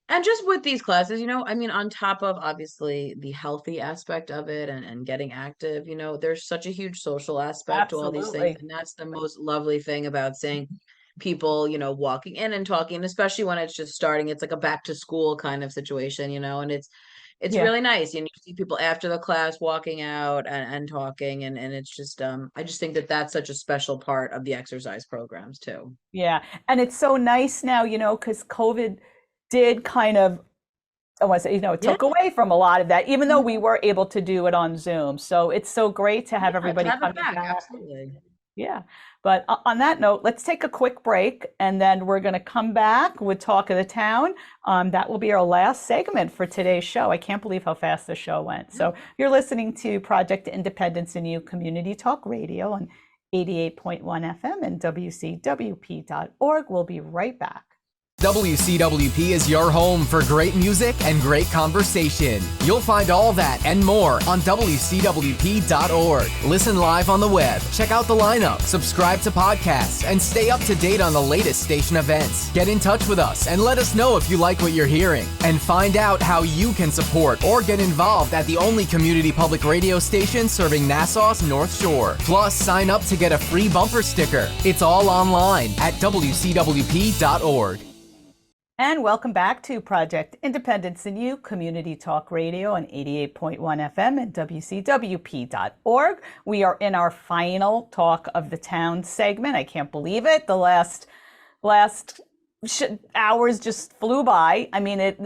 and just with these classes, I mean, on top of obviously the healthy aspect of it and getting active, there's such a huge social aspect to all these things. Absolutely. And that's the most lovely thing about seeing people, walking in and talking, especially when it's just starting. It's like a back to school kind of situation, and it's Yeah. really nice. You see people after the class walking out and talking, and it's just I just think that that's such a special part of the exercise programs too. Yeah. And it's so nice now, because COVID did kind of, I want to say, it Yeah. took away from a lot of that, even though we were able to do it on Zoom. So it's so great to have Yeah, to everybody have it coming back, back. absolutely. Yeah. But on that note, let's take a quick break and then we're going to come back with Talk of the Town. That will be our last segment for today's show. I can't believe how fast the show went. So you're listening to Project Independence in You Community Talk Radio on 88.1 FM and WCWP.org. We'll be right back. WCWP is your home for great music and great conversation. You'll find all that and more on WCWP.org. Listen live on the web, check out the lineup, subscribe to podcasts, and stay up to date on the latest station events. Get in touch with us and let us know if you like what you're hearing. And find out how you can support or get involved at the only community public radio station serving Nassau's North Shore. Plus, sign up to get a free bumper sticker. It's all online at WCWP.org. And welcome back to Project Independence in You Community Talk Radio on 88.1 FM and WCWP.org. We are in our final Talk of the Town segment. I can't believe it. The last hours just flew by. I mean,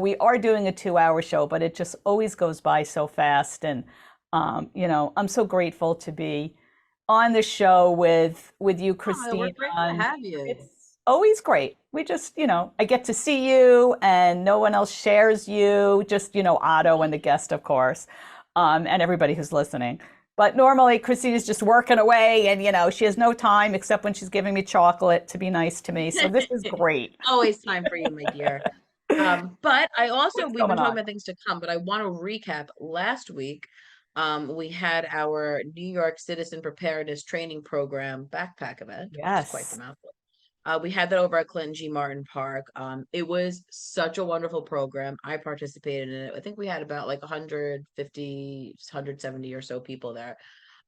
we are doing a 2-hour show, but it just always goes by so fast. And, I'm so grateful to be on the show with you, Kristina. We're grateful to have you. It's always great. We just, I get to see you and no one else shares you, just, Otto and the guest, of course, and everybody who's listening. But normally Christina's just working away and, she has no time except when she's giving me chocolate to be nice to me. So this is great. Always time for you, my dear. But I also, we've been talking about things to come, but I want to recap last week. We had our New York Citizen Preparedness Training Program backpack event. Yes. Which is quite the mouthful. We had that over at Clinton G. Martin Park. It was such a wonderful program. I participated in it. I think we had about like 150, 170 or so people there.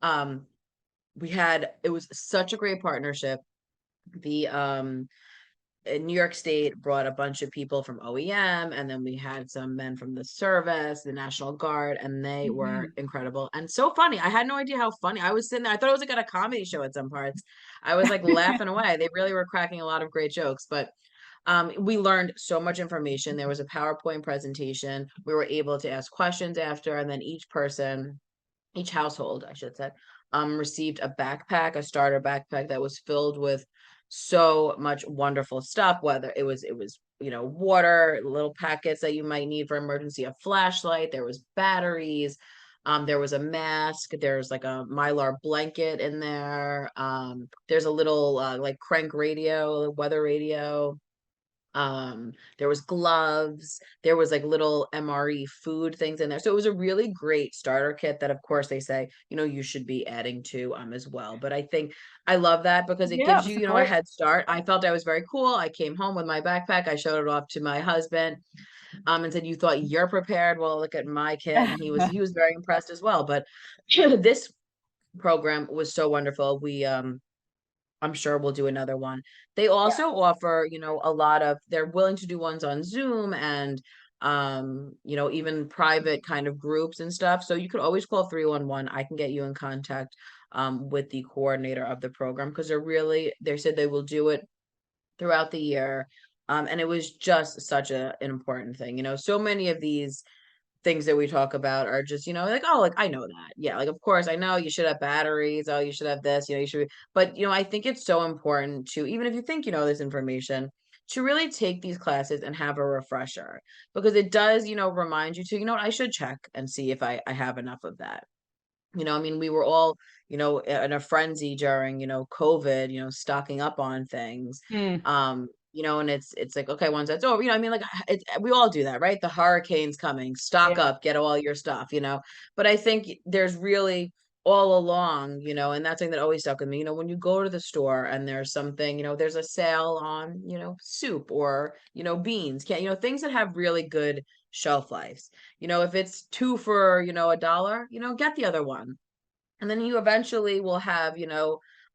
It was such a great partnership. The New York State brought a bunch of people from OEM, and then we had some men from the service, the National Guard, and they were incredible and so funny. I had no idea how funny. I was sitting there. I thought it was like at a comedy show at some parts. I was like laughing away. They really were cracking a lot of great jokes, but we learned so much information. There was a PowerPoint presentation. We were able to ask questions after, and then each household, I should say, received a backpack, a starter backpack that was filled with so much wonderful stuff, whether it was water, little packets that you might need for emergency, a flashlight, there was batteries, there was a mask, there's like a Mylar blanket in there, there's a little like crank radio, weather radio, there was gloves, there was like little MRE food things in there. So it was a really great starter kit that of course they say, you should be adding to as well. But I think I love that because it gives you, a head start. I felt I was very cool. I came home with my backpack. I showed it off to my husband, and said, "You thought you're prepared? Well, look at my kit." And he was very impressed as well. But this program was so wonderful. I'm sure we'll do another one. They also offer, a lot of, they're willing to do ones on Zoom and, even private kind of groups and stuff. So you could always call 311. I can get you in contact with the coordinator of the program because they said they will do it throughout the year. And it was just such an important thing. So many of these things that we talk about are just, like, oh, like, I know that. Yeah. Like, of course I know you should have batteries. Oh, you should have this, you should, but, I think it's so important to, even if you think, this information, to really take these classes and have a refresher because it does, remind you to, I should check and see if I have enough of that. I mean, we were all, in a frenzy during, COVID, stocking up on things. Mm, And it's like, okay, once that's over, I mean, like we all do that, right? The hurricane's coming, stock yeah, up, get all your stuff, But I think there's really all along, and that's something that always stuck with me, when you go to the store and there's something, there's a sale on, soup or, beans, things that have really good shelf lives. If it's two for, $1, get the other one. And then you eventually will have,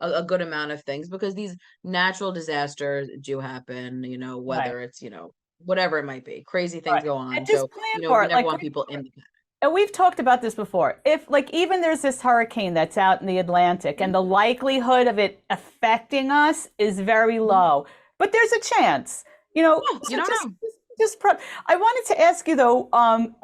a good amount of things because these natural disasters do happen, right, whether it's, whatever it might be. Crazy things right. go And on. just So, plan for we it. never Like want people in the and we've talked about this before. If like even there's this hurricane that's out in the Atlantic and the likelihood of it affecting us is very Mhm. low, but there's a chance, Yeah, so you don't know. I wanted to ask you though,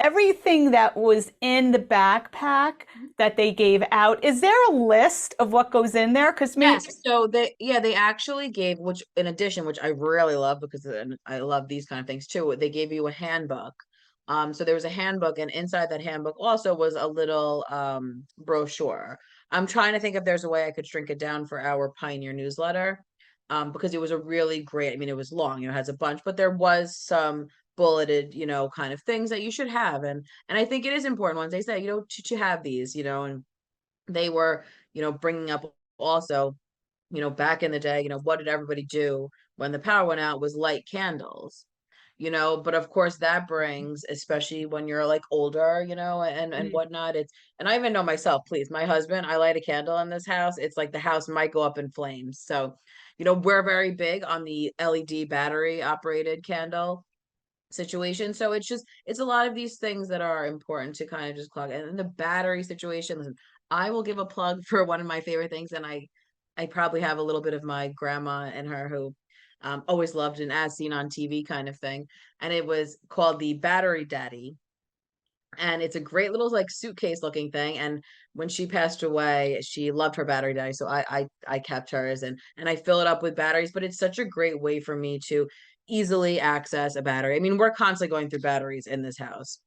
everything that was in the backpack that they gave out, is there a list of what goes in there? Because maybe, Yes, so they actually gave, which in addition, which I really love because I love these kind of things too. They gave you a handbook. So there was a handbook, and inside that handbook also was a little brochure. I'm trying to think if there's a way I could shrink it down for our Pioneer newsletter, because it was a really great. I mean, it was long, it has a bunch, but there was some bulleted, kind of things that you should have, and I think it is important once they say, to have these, and they were, bringing up also, back in the day, what did everybody do when the power went out was light candles, but of course that brings, especially when you're like older, and Mm, whatnot, and I even know myself, please, my husband, I light a candle in this house, it's like the house might go up in flames. So, we're very big on the LED battery operated candle situation. So it's a lot of these things that are important to kind of just clog. And in the battery situation, listen, I will give a plug for one of my favorite things, and I probably have a little bit of my grandma and her who always loved an as seen on TV kind of thing. And it was called the Battery Daddy. And it's a great little like suitcase looking thing. And when she passed away, she loved her battery daddy. So I kept hers, and I fill it up with batteries, but it's such a great way for me to easily access a battery. I mean, we're constantly going through batteries in this house.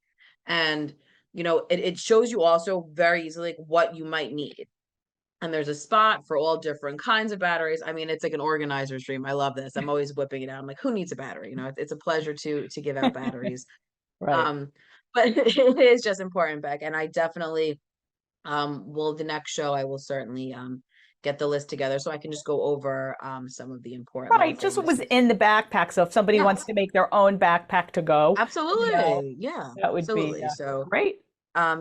And it shows you also very easily like what you might need. And there's a spot for all different kinds of batteries. I mean, it's like an organizer's dream. I love this. I'm always whipping it out. I'm like, who needs a battery? It's a pleasure to give out batteries. right. Um, but it is just important, Beck. And I definitely will, the next show I will certainly get the list together so I can just go over some of the important little Right, just what things. was in the backpack. So if somebody wants Yes, to make their own backpack to go, you know, absolutely. Yeah, that would be absolutely. So great.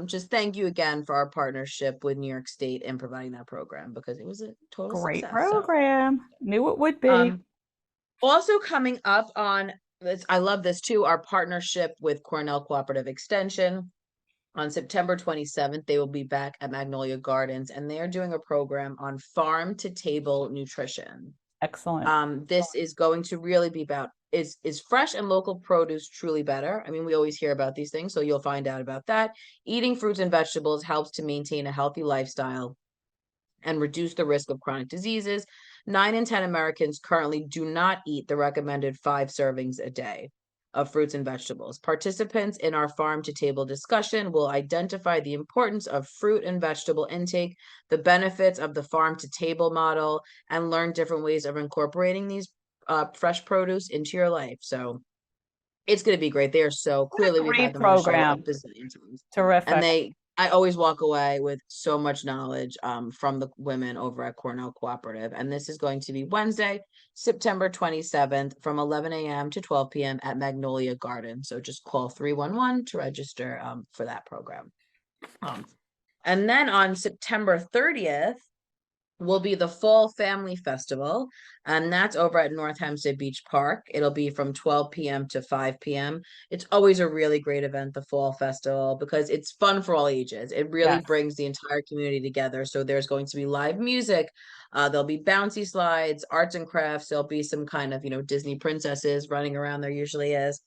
just thank you again for our partnership with New York State and providing that program because it was a total Great success. So program. Knew it would be. um also coming up on this, I love this too, our partnership with Cornell Cooperative Extension. On September 27th, they will be back at Magnolia Gardens, and they are doing a program on farm to table nutrition. Excellent. This is going to really be about, is fresh and local produce truly better? I mean, we always hear about these things, so you'll find out about that. Eating fruits and vegetables helps to maintain a healthy lifestyle and reduce the risk of chronic diseases. 9 in 10 Americans currently do not eat the recommended 5 servings a day of fruits and vegetables. Participants in our farm to table discussion will identify the importance of fruit and vegetable intake, the benefits of the farm to table model, and learn different ways of incorporating these fresh produce into your life. So it's going to be great. They are so What a clearly, we've had great them on the show a program. bazillion times, and Terrific. I always walk away with so much knowledge from the women over at Cornell Cooperative. And this is going to be Wednesday, September 27th from 11 a.m. to 12 p.m. at Magnolia Garden. So just call 311 to register for that program. And then on September 30th, will be the Fall Family Festival, and that's over at North Hempstead Beach Park. It'll be from 12 p.m. to 5 p.m. It's always a really great event, the Fall Festival, because it's fun for all ages. It really Yes. brings the entire community together. So there's going to be live music, there'll be bouncy slides, arts and crafts, there'll be some kind of, Disney princesses running around, there usually is.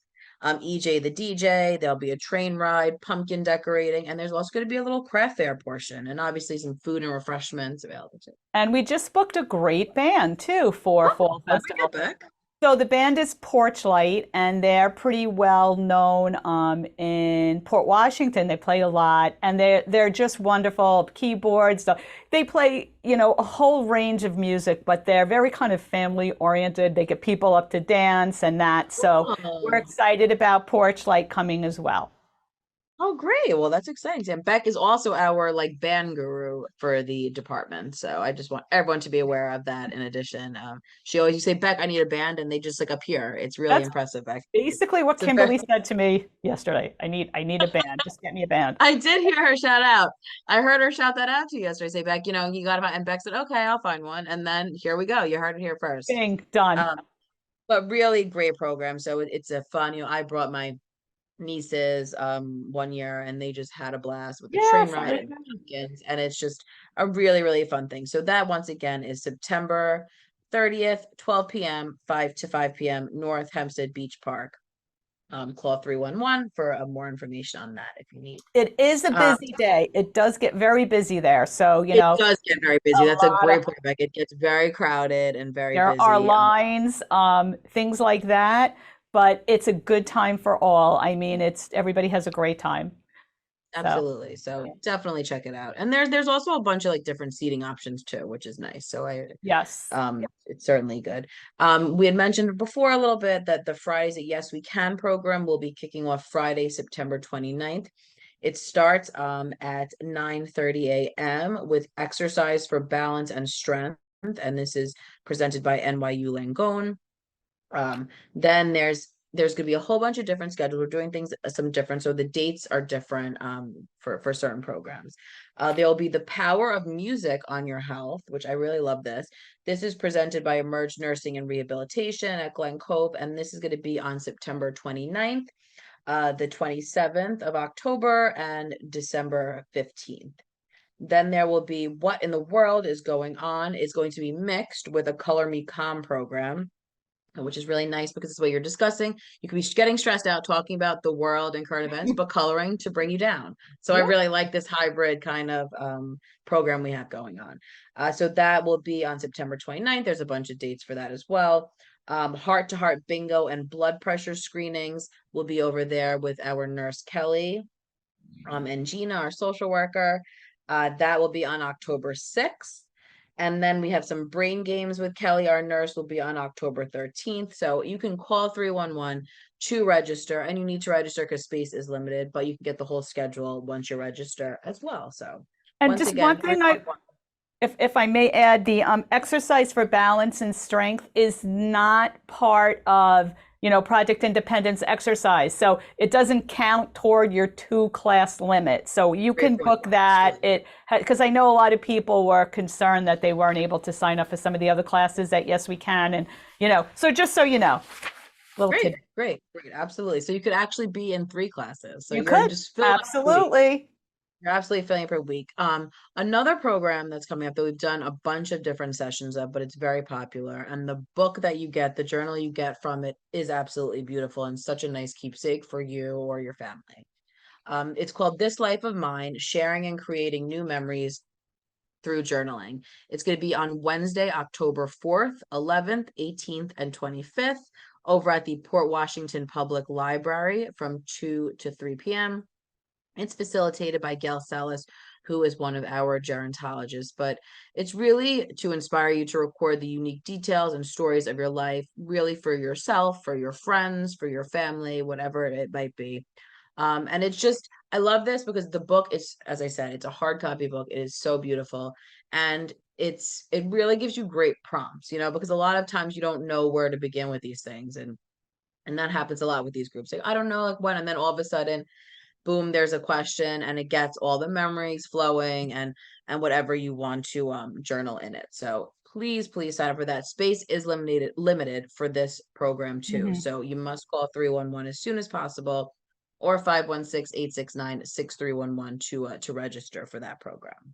EJ the DJ, there'll be a train ride, pumpkin decorating, and there's also going to be a little craft fair portion, and obviously some food and refreshments available too. And we just booked a great band too for Oh, Fall don't forget Festival. back. So the band is Porchlight, and they're pretty well known in Port Washington. They play a lot, and they're just wonderful keyboards. So they play, a whole range of music, but they're very kind of family oriented. They get people up to dance and that. So we're Oh. excited about Porchlight coming as well. Oh, great. Well, that's exciting. And Beck is also our like band guru for the department. So I just want everyone to be aware of that in addition. She always you say, Beck, I need a band, and they just like appear. It's really That's impressive, Beck. basically what It's a very Kimberly said to me yesterday. I need a band. Just get me a band. I did hear her shout out. I heard her shout that out to you yesterday. Say, Beck, you got to find, and Beck said, okay, I'll find one. And then here we go. You heard it here first. Bing, done. But really great program. So it's a fun, I brought my nieces one year, and they just had a blast with the train Yes, ride and pumpkins, and it's just a really, really fun thing. So that once again is September 30th, 12 p.m., 5 to 5 p.m., North Hempstead Beach Park. Call 311 for more information on that if you need. It is a busy day. It does get very busy there. So, It does get very busy. That's a great point, Beck. It gets very crowded and very there busy. are lines, things like that, but it's a good time for all. I mean, everybody has a great time. Absolutely. So definitely check it out. And there's also a bunch of like different seating options too, which is nice. So Yes. it's certainly good. We had mentioned before a little bit that the Fridays at Yes We Can program will be kicking off Friday, September 29th. It starts at 9:30 a.m. with exercise for balance and strength, and this is presented by NYU Langone. Then there's going to be a whole bunch of different schedules. We're doing things some different, so the dates are different for certain programs. There will be the Power of Music on Your Health, which I really love this. This is presented by Emerge Nursing and Rehabilitation at Glen Cove, and this is going to be on September 29th, the 27th of October, and December 15th. Then there will be What in the World is Going On is going to be mixed with a Color Me Calm program, which is really nice because it's what you're discussing. You could be getting stressed out talking about the world and current events, but coloring to bring you down. So I really like this hybrid kind of program we have going on. So that will be on September 29th. There's a bunch of dates for that as well. Heart to Heart bingo and blood pressure screenings will be over there with our nurse Kelly and Gina, our social worker. That will be on October 6th. And then we have some brain games with Kelly, our nurse, will be on October 13th. So you can call 311 to register, and you need to register because space is limited, but you can get the whole schedule once you register as well. So And just one thing if I may add, the exercise for balance and strength is not part of, Project Independence exercise. So it doesn't count toward your 2-class limit. So you can book that. Because I know a lot of people were concerned that they weren't able to sign up for some of the other classes at Yes We Can. And, so just so you know. Great. Absolutely. So you could actually be in 3 classes. So you could. Just Absolutely. You're absolutely filling per week. Another program that's coming up that we've done a bunch of different sessions of, but it's very popular. And the book that you get, the journal you get from it is absolutely beautiful and such a nice keepsake for you or your family. It's called This Life of Mine, Sharing and Creating New Memories Through Journaling. It's going to be on Wednesday, October 4th, 11th, 18th, and 25th over at the Port Washington Public Library from 2 to 3 p.m. It's facilitated by Gail Salas, who is one of our gerontologists, but it's really to inspire you to record the unique details and stories of your life, really for yourself, for your friends, for your family, whatever it might be. And it's just, I love this because the book is, as I said, it's a hard copy book. It is so beautiful. And it really gives you great prompts, because a lot of times you don't know where to begin with these things. And that happens a lot with these groups. Like, I don't know, like when, and then all of a sudden, boom, there's a question and it gets all the memories flowing and whatever you want to journal in it. So please sign up for that. Space is limited for this program too. Mm-hmm. So you must call 311 as soon as possible or 516-869-6311 to register for that program.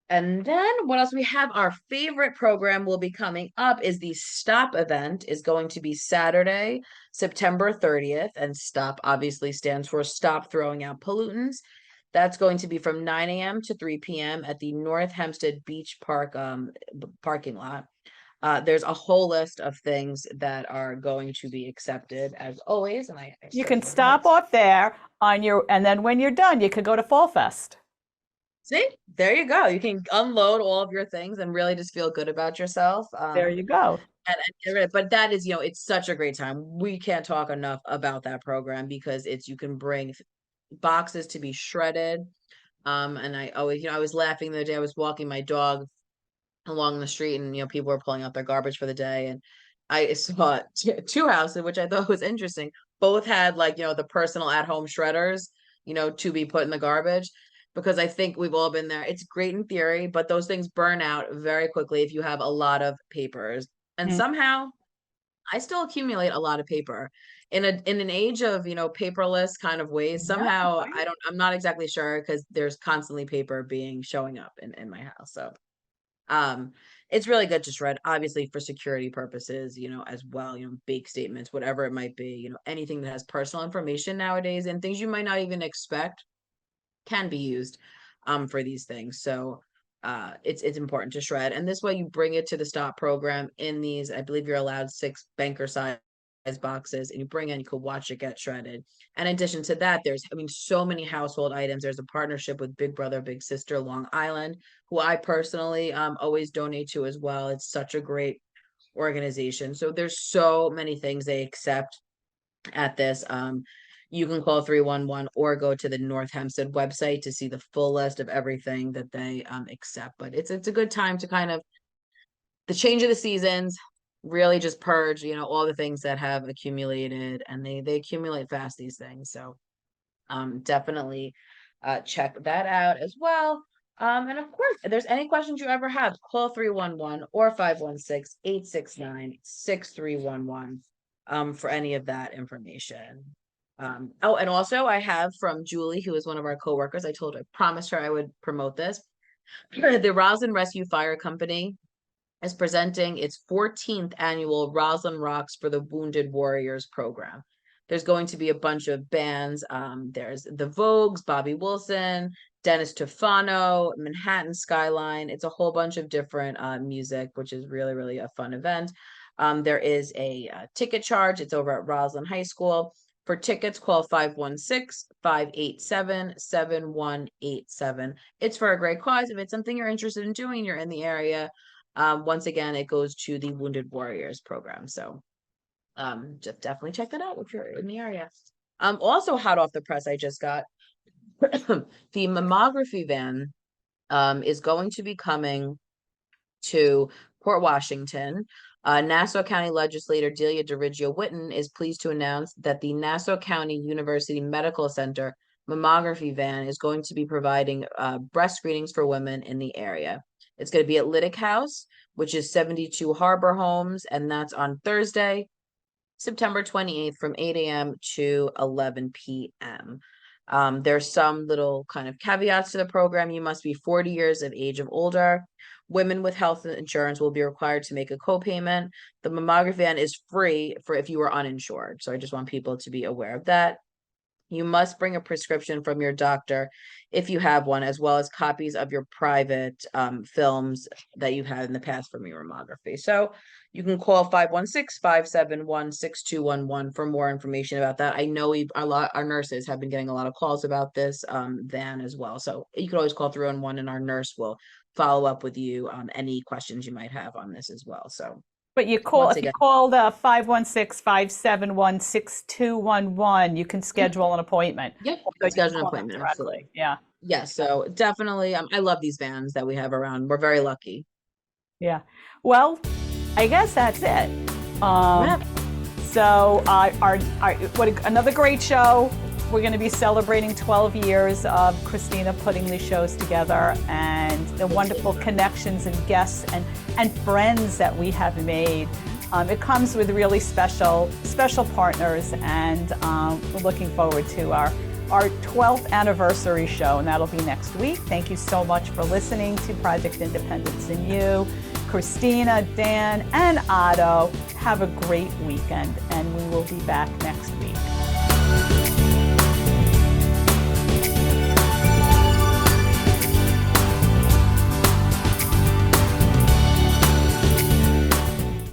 And then what else we have? Our favorite program will be coming up is the STOP event is going to be Saturday, September 30th. And STOP obviously stands for Stop Throwing Out Pollutants. That's going to be from 9 a.m. to 3 p.m. at the North Hempstead Beach Park parking lot. there's a whole list of things that are going to be accepted as always. And you can stop off there and then when you're done, you could go to Fall Fest. See, there you go. You can unload all of your things and really just feel good about yourself. There you go. But that is, it's such a great time. We can't talk enough about that program because you can bring boxes to be shredded. And I always, I was laughing the other day. I was walking my dog along the street and, people were pulling out their garbage for the day. And I saw two houses, which I thought was interesting. Both had the personal at-home shredders, to be put in the garbage. Because I think we've all been there. It's great in theory, but those things burn out very quickly if you have a lot of papers. And somehow I still accumulate a lot of paper in an age of, paperless kind of ways. Somehow I'm not exactly sure because there's constantly paper showing up in my house. So it's really good to shred, obviously for security purposes, as well, bank statements, whatever it might be, anything that has personal information nowadays and things you might not even expect can be used for these things. So it's important to shred. And this way you bring it to the stop program in these, I believe you're allowed 6 banker size boxes, and you could watch it get shredded. And in addition to that, there's so many household items. There's a partnership with Big Brother Big Sister Long Island, who I personally always donate to as well. It's such a great organization. So there's so many things they accept at this. You can call 311 or go to the North Hempstead website to see the full list of everything that they accept. But it's a good time to kind of the change of the seasons, really just purge, all the things that have accumulated, and they accumulate fast, these things. So definitely check that out as well. And of course, if there's any questions you ever have, call 311 or 516-869-6311 for any of that information. And also I have from Julie, who is one of our coworkers. I promised her I would promote this. The Roslyn Rescue Fire Company is presenting its 14th annual Roslyn Rocks for the Wounded Warriors program. There's going to be a bunch of bands. There's the Vogues, Bobby Wilson, Dennis Tufano, Manhattan Skyline. It's a whole bunch of different music, which is really, really a fun event. There is a ticket charge. It's over at Roslyn High School. For tickets, call 516-587-7187. It's for a great cause. If it's something you're interested in doing, you're in the area. Once again, it goes to the Wounded Warriors program. So just definitely check that out if you're in the area. Also hot off the press, I just got the mammography van is going to be coming to Port Washington. Nassau County Legislator Delia DeRiggio Witten is pleased to announce that the Nassau County University Medical Center mammography van is going to be providing breast screenings for women in the area. It's going to be at Liddick House, which is 72 Harbor Homes, and that's on Thursday, September 28th from 8 a.m. to 11 p.m. There's some little kind of caveats to the program. You must be 40 years of age or older. Women with health insurance will be required to make a copayment. The mammography van is free for if you are uninsured. So I just want people to be aware of that. You must bring a prescription from your doctor if you have one, as well as copies of your private films that you've had in the past from your mammography. So you can call 516-571-6211 for more information about that. I know our nurses have been getting a lot of calls about this van as well. So you can always call 311 and our nurse will follow up with you on any questions you might have on this as well. So, but you call if you call the 516-571-6211, you can schedule an appointment. Yep, schedule an appointment. Absolutely. Yeah. Yeah. So definitely, I love these vans that we have around. We're very lucky. Yeah. Well, I guess that's it. So another great show. We're going to be celebrating 12 years of Kristina putting these shows together, and the wonderful connections and guests and friends that we have made. It comes with really special partners, and we're looking forward to our 12th anniversary show, and that'll be next week. Thank you so much for listening to Project Independence and You. Kristina, Dan, and Otto, have a great weekend, and we will be back next week.